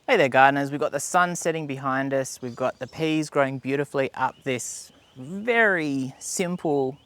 Hey there gardeners, we've got the sun setting behind us, we've got the peas growing beautifully up this very simple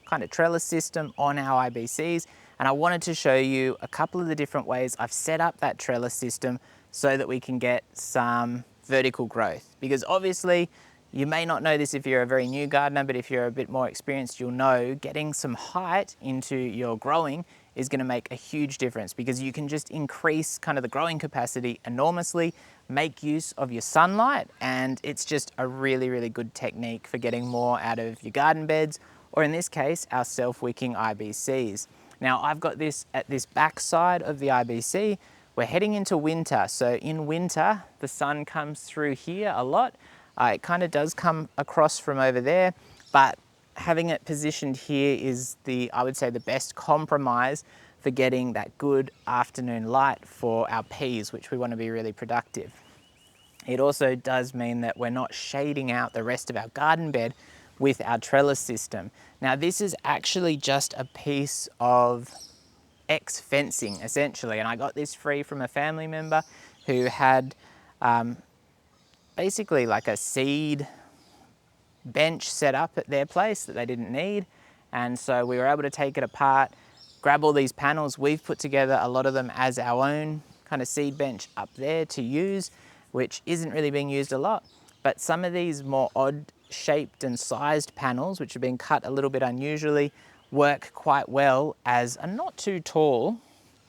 kind of trellis system on our IBCs, and I wanted to show you a couple of the different ways I've set up that trellis system so that we can get some vertical growth. Because obviously, you may not know this if you're a very new gardener, but if you're a bit more experienced, you'll know getting some height into your growing is going to make a huge difference, because you can just increase kind of the growing capacity enormously, make use of your sunlight, and it's just a really, really good technique for getting more out of your garden beds, or in this case, our self-wicking IBCs. Now, I've got this at this back side of the IBC. We're heading into winter, so in winter, the sun comes through here a lot. It kind of does come across from over there, but having it positioned here is I would say, the best compromise for getting that good afternoon light for our peas, which we want to be really productive. It also does mean that we're not shading out the rest of our garden bed with our trellis system. Now, this is actually just a piece of fencing essentially, and I got this free from a family member who had basically like a seed bench set up at their place that they didn't need, and so we were able to take it apart, grab all these panels. We've put together a lot of them as our own kind of seed bench up there to use, which isn't really being used a lot, but some of these more odd shaped and sized panels, which have been cut a little bit unusually, work quite well as a not too tall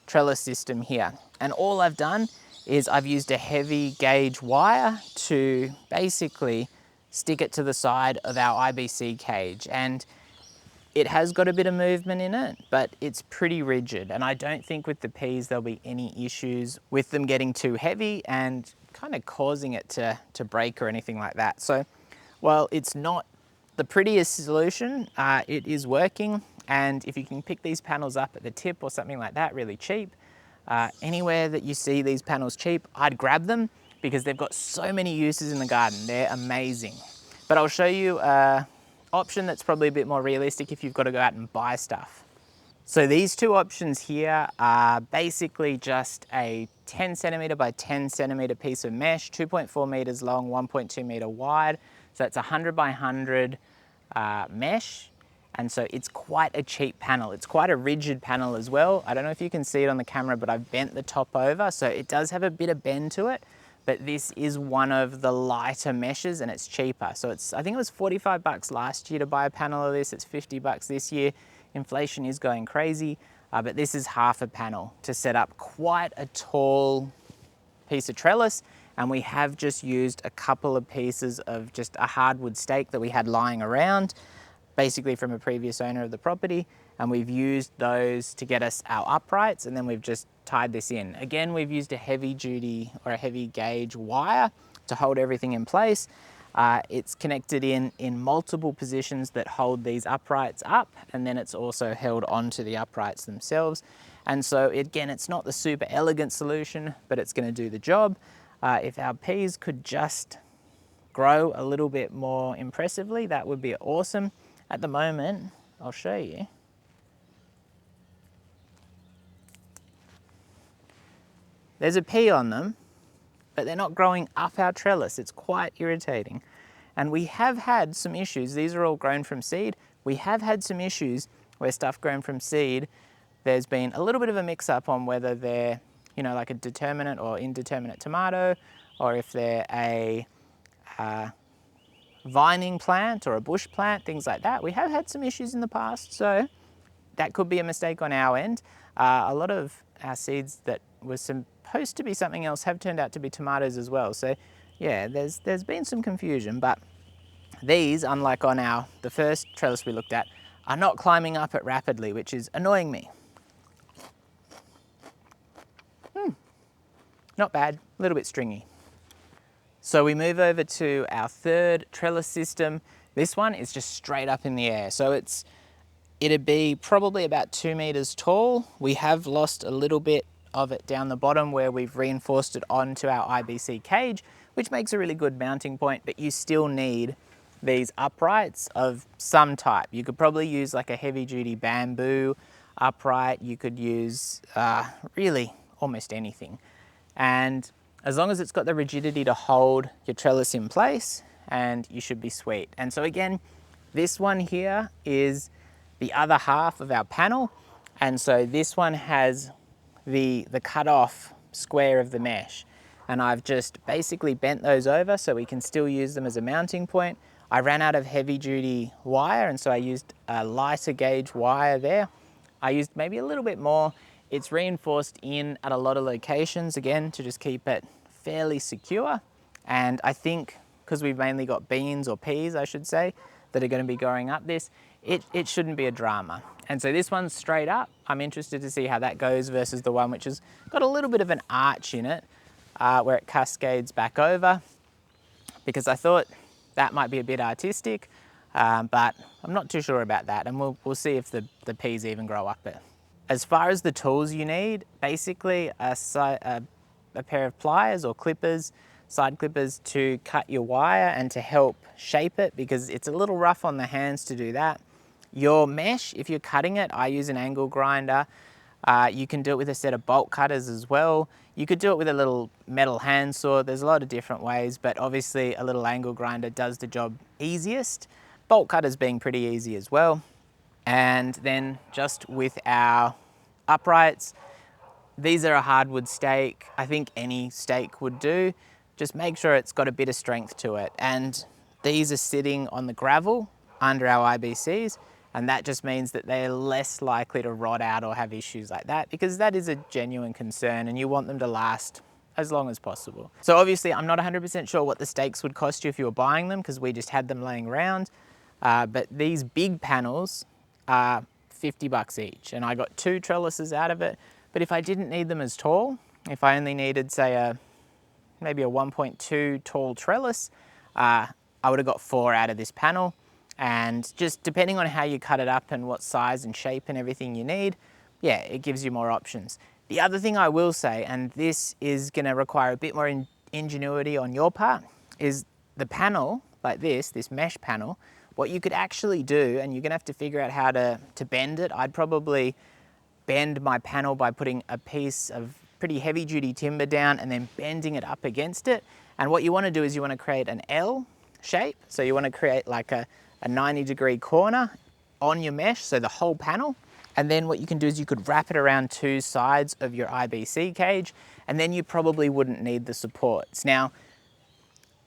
trellis system here. And all I've done is I've used a heavy gauge wire to basically stick it to the side of our IBC cage, and it has got a bit of movement in it, but it's pretty rigid, and I don't think with the peas there'll be any issues with them getting too heavy and kind of causing it to break or anything like that. So while it's not the prettiest solution, it is working, and if you can pick these panels up at the tip or something like that really cheap, anywhere that you see these panels cheap, I'd grab them, because they've got so many uses in the garden. They're amazing. But I'll show you an option that's probably a bit more realistic if you've got to go out and buy stuff. So these two options here are basically just a 10 centimeter by 10 centimeter piece of mesh, 2.4 meters long, 1.2 meter wide. So it's 100 by 100 mesh. And so it's quite a cheap panel. It's quite a rigid panel as well. I don't know if you can see it on the camera, but I've bent the top over, so it does have a bit of bend to it. But this is one of the lighter meshes, and it's cheaper. So I think it was 45 bucks last year to buy a panel of this. It's 50 bucks this year. Inflation is going crazy, but this is half a panel to set up quite a tall piece of trellis. And we have just used a couple of pieces of just a hardwood stake that we had lying around, basically from a previous owner of the property, and we've used those to get us our uprights, and then we've just tied this in. Again, we've used a heavy duty or a heavy gauge wire to hold everything in place. It's connected in multiple positions that hold these uprights up, and then it's also held onto the uprights themselves. And so again, it's not the super elegant solution, but it's going to do the job. If our peas could just grow a little bit more impressively, that would be awesome. At the moment, I'll show you. There's a pea on them, but they're not growing up our trellis. It's quite irritating. And we have had some issues. These are all grown from seed. We have had some issues where stuff grown from seed, there's been a little bit of a mix up on whether they're, you know, like a determinate or indeterminate tomato, or if they're a vining plant or a bush plant, things like that. We have had some issues in the past, so that could be a mistake on our end. A lot of our seeds that were supposed to be something else have turned out to be tomatoes as well. So yeah, there's been some confusion, but these, unlike on the first trellis we looked at, are not climbing up it rapidly, which is annoying me. Not bad, a little bit stringy. So we move over to our third trellis system. This one is just straight up in the air. So it'd be probably about 2 meters tall. We have lost a little bit of it down the bottom where we've reinforced it onto our IBC cage, which makes a really good mounting point, but you still need these uprights of some type. You could probably use like a heavy duty bamboo upright. You could use really almost anything. And as long as it's got the rigidity to hold your trellis in place, and you should be sweet. And so again, this one here is the other half of our panel. And so this one has the cut off square of the mesh. And I've just basically bent those over so we can still use them as a mounting point. I ran out of heavy duty wire, and so I used a lighter gauge wire there. I used maybe a little bit more. It's reinforced in at a lot of locations, again, to just keep it fairly secure. And I think because we've mainly got beans or peas, I should say, that are going to be growing up this, it shouldn't be a drama. And so this one's straight up. I'm interested to see how that goes versus the one which has got a little bit of an arch in it, where it cascades back over, because I thought that might be a bit artistic, but I'm not too sure about that, and we'll see if the peas even grow up there. As far as the tools you need, basically a pair of pliers or clippers, side clippers to cut your wire and to help shape it, because it's a little rough on the hands to do that. Your mesh, if you're cutting it, I use an angle grinder. You can do it with a set of bolt cutters as well. You could do it with a little metal handsaw. There's a lot of different ways, but obviously a little angle grinder does the job easiest. Bolt cutters being pretty easy as well. And then just with our uprights, these are a hardwood stake. I think any stake would do. Just make sure it's got a bit of strength to it. And these are sitting on the gravel under our IBCs, and that just means that they're less likely to rot out or have issues like that, because that is a genuine concern and you want them to last as long as possible. So obviously I'm not 100% sure what the stakes would cost you if you were buying them, because we just had them laying around. But these big panels are $50 each, and I got 2 trellises out of it. But if I didn't need them as tall, if I only needed, say, maybe a 1.2 tall trellis, I would have got 4 out of this panel. And just depending on how you cut it up and what size and shape and everything you need, yeah, it gives you more options. The other thing I will say, and this is going to require a bit more ingenuity on your part, is the panel like this mesh panel, what you could actually do, and you're going to have to figure out how to bend it. I'd probably bend my panel by putting a piece of pretty heavy duty timber down and then bending it up against it. And what you want to do is you want to create an L shape. So you want to create like a 90-degree corner on your mesh, so the whole panel. And then what you can do is you could wrap it around 2 sides of your IBC cage, and then you probably wouldn't need the supports. Now,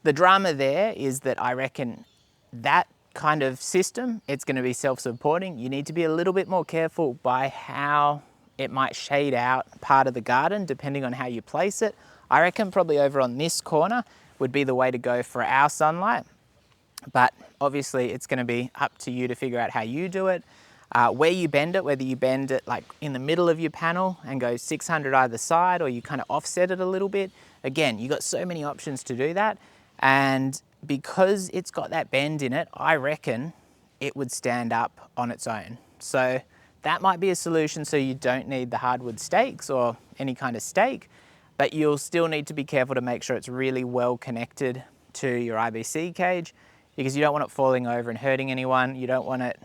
the drama there is that I reckon that kind of system, it's going to be self-supporting. You need to be a little bit more careful by how it might shade out part of the garden depending on how you place it. I reckon probably over on this corner would be the way to go for our sunlight. But obviously it's going to be up to you to figure out how you do it. Where you bend it, whether you bend it like in the middle of your panel and go 600 either side, or you kind of offset it a little bit. Again, you've got so many options to do that. And because it's got that bend in it, I reckon it would stand up on its own. So that might be a solution, so you don't need the hardwood stakes or any kind of stake, but you'll still need to be careful to make sure it's really well connected to your IBC cage, because you don't want it falling over and hurting anyone. You don't want it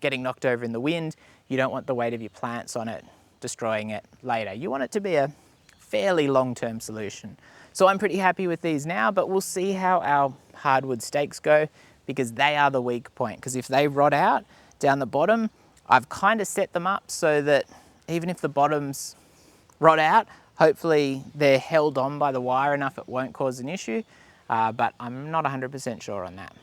getting knocked over in the wind. You don't want the weight of your plants on it destroying it later. You want it to be a fairly long-term solution. So I'm pretty happy with these now, but we'll see how our hardwood stakes go, because they are the weak point. Because if they rot out down the bottom, I've kind of set them up so that even if the bottoms rot out, hopefully they're held on by the wire enough it won't cause an issue, but I'm not 100% sure on that.